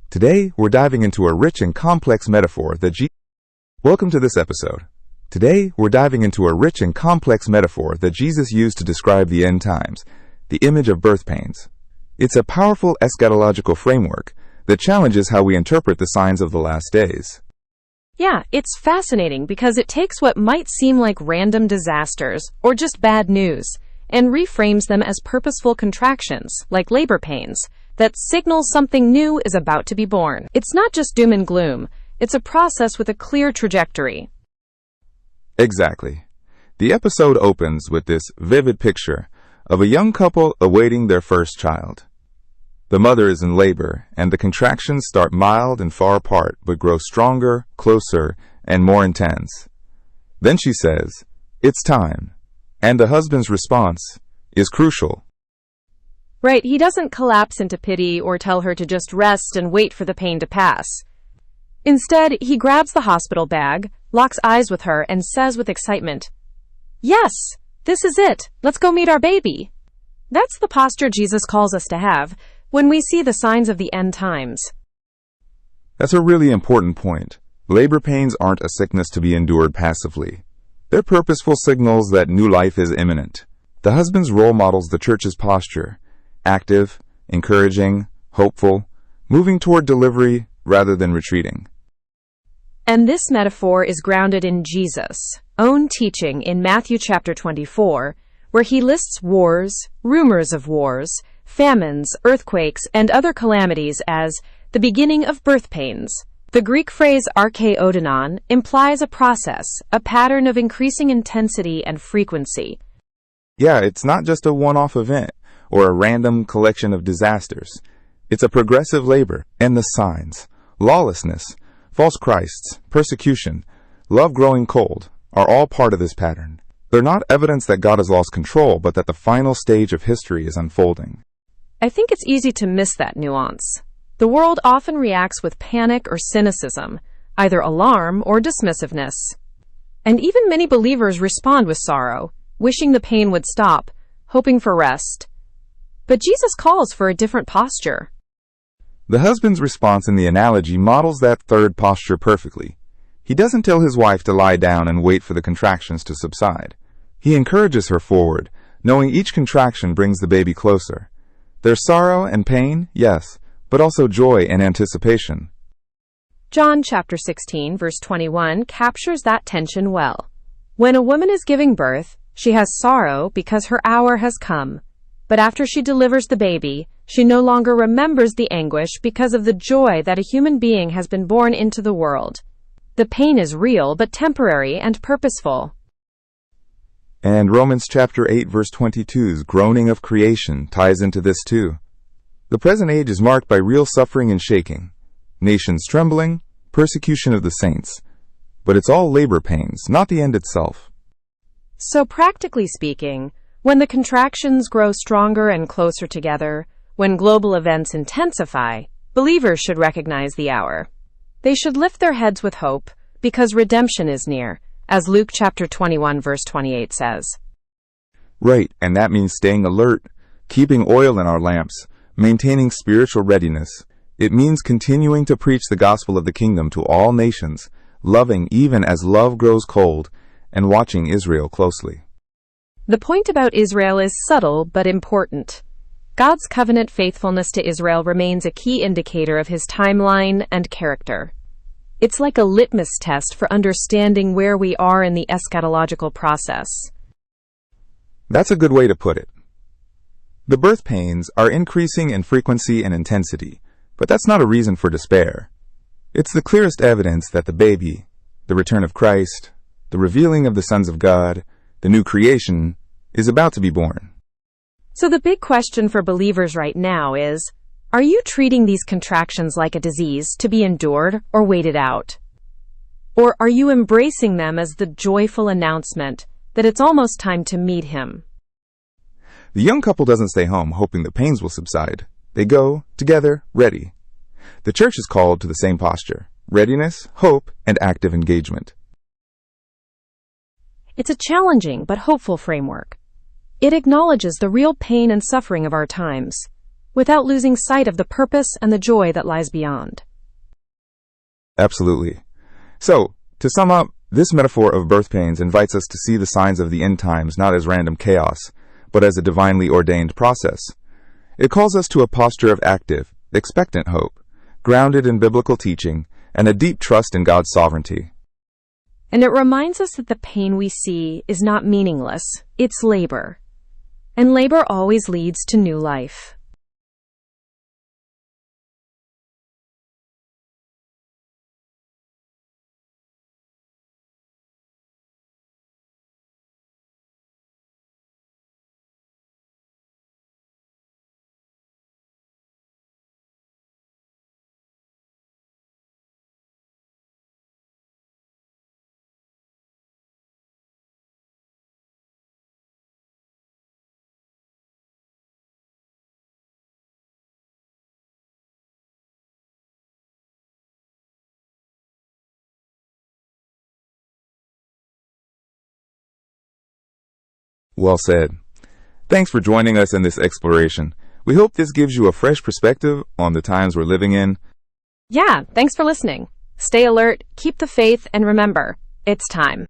Today, we're diving into a rich and complex metaphor that Welcome to this episode. Today, we're diving into a rich and complex metaphor that Jesus used to describe the end times, the image of birth pains. It's a powerful eschatological framework that challenges how we interpret the signs of the last days. Yeah, it's fascinating because it takes what might seem like random disasters or just bad news and reframes them as purposeful contractions, like labor pains, that signal something new is about to be born. It's not just doom and gloom, it's a process with a clear trajectory. Exactly. The episode opens with this vivid picture of a young couple awaiting their first child. The mother is in labor, and the contractions start mild and far apart, but grow stronger, closer, and more intense. Then she says, "It's time." And the husband's response is crucial. Right, he doesn't collapse into pity or tell her to just rest and wait for the pain to pass. Instead, he grabs the hospital bag, locks eyes with her, and says with excitement, "Yes, this is it. Let's go meet our baby." That's the posture Jesus calls us to have when we see the signs of the end times. That's a really important point. Labor pains aren't a sickness to be endured passively. They're purposeful signals that new life is imminent. The husband's role models the church's posture: active, encouraging, hopeful, moving toward delivery rather than retreating. And this metaphor is grounded in Jesus' own teaching in Matthew chapter 24, where he lists wars, rumors of wars, famines, earthquakes, and other calamities as the beginning of birth pains. The Greek phrase archeodonon implies a process, a pattern of increasing intensity and frequency. Yeah, it's not just a one-off event or a random collection of disasters. It's a progressive labor, and the signs: lawlessness, false Christs, persecution, love growing cold, are all part of this pattern. They're not evidence that God has lost control, but that the final stage of history is unfolding. I think it's easy to miss that nuance. The world often reacts with panic or cynicism, either alarm or dismissiveness. And even many believers respond with sorrow, wishing the pain would stop, hoping for rest. But Jesus calls for a different posture. The husband's response in the analogy models that third posture perfectly. He doesn't tell his wife to lie down and wait for the contractions to subside. He encourages her forward, knowing each contraction brings the baby closer. There's sorrow and pain, yes, but also joy and anticipation. John chapter 16, verse 21 captures that tension well. When a woman is giving birth, she has sorrow because her hour has come. But after she delivers the baby, she no longer remembers the anguish because of the joy that a human being has been born into the world. The pain is real but temporary and purposeful. And Romans chapter 8 verse 22's groaning of creation ties into this too. The present age is marked by real suffering and shaking, nations trembling, persecution of the saints. But it's all labor pains, not the end itself. So practically speaking, when the contractions grow stronger and closer together, when global events intensify, believers should recognize the hour. They should lift their heads with hope, because redemption is near, as Luke chapter 21 verse 28 says. Right, and that means staying alert, keeping oil in our lamps, maintaining spiritual readiness. It means continuing to preach the gospel of the kingdom to all nations, loving even as love grows cold, and watching Israel closely. The point about Israel is subtle but important. God's covenant faithfulness to Israel remains a key indicator of his timeline and character. It's like a litmus test for understanding where we are in the eschatological process. That's a good way to put it. The birth pains are increasing in frequency and intensity, but that's not a reason for despair. It's the clearest evidence that the baby, the return of Christ, the revealing of the sons of God, the new creation, is about to be born. So the big question for believers right now is, are you treating these contractions like a disease to be endured or waited out? Or are you embracing them as the joyful announcement that it's almost time to meet him? The young couple doesn't stay home hoping the pains will subside. They go, together, ready. The church is called to the same posture: readiness, hope, and active engagement. It's a challenging but hopeful framework. It acknowledges the real pain and suffering of our times. without losing sight of the purpose and the joy that lies beyond. Absolutely. So, to sum up, this metaphor of birth pains invites us to see the signs of the end times not as random chaos, but as a divinely ordained process. It calls us to a posture of active, expectant hope, grounded in biblical teaching, and a deep trust in God's sovereignty. And it reminds us that the pain we see is not meaningless, it's labor. And labor always leads to new life. Well said. Thanks for joining us in this exploration. We hope this gives you a fresh perspective on the times we're living in. Yeah, thanks for listening. Stay alert, keep the faith, and remember, it's time.